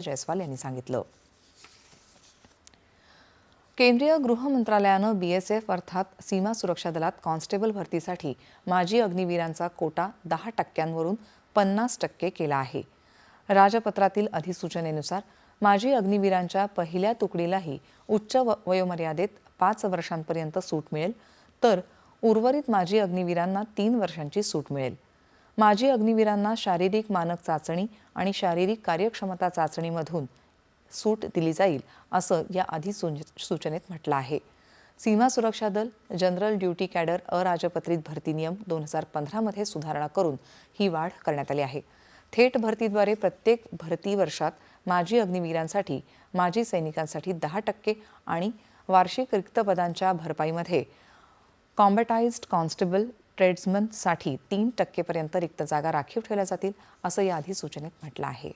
जयस्वाल यांनी सांगितलं। केंद्रीय गृह मंत्रालयानं BSF अर्थात सीमा सुरक्षा दलात कॉन्स्टेबल भरतीसाठी माजी अग्निवीरांचा कोटा 10% वरून 50% केला आहे। राजपत्रातील अधिसूचनेनुसार माजी अग्निवीरांच्या पहिल्या तुकडीलाही उच्च वयोमर्यादेत 5 वर्षांपर्यंत सूट मिळेल, तर उर्वरित माजी अग्निवीरांना 3 वर्षांची सूट मिळेल। माजी अग्निवीरांना शारीरिक मानक चाचणी आणि शारीरिक कार्यक्षमता चाचणीमधून सूट दिली जाईल, असं या अधिसूचनेत म्हटलं आहे। सीमा सुरक्षा दल जनरल ड्युटी कॅडर अराजपत्रित भरती नियम 2015 मध्ये सुधारणा करून ही वाढ करण्यात आली आहे। थेट भरतीद्वारे प्रत्येक भरती वर्षात माजी अग्निवीरांसाठी, माजी सैनिकांसाठी 10% आणि वार्षिक रिक्त पदांच्या भरपाईमध्ये कॉम्बॅटाइज्ड कॉन्स्टेबल ट्रेड्समनसाठी 3% पर्यंत रिक्त जागा राखीव ठेवल्या जातील, असं या अधिसूचनेत म्हटलं आहे।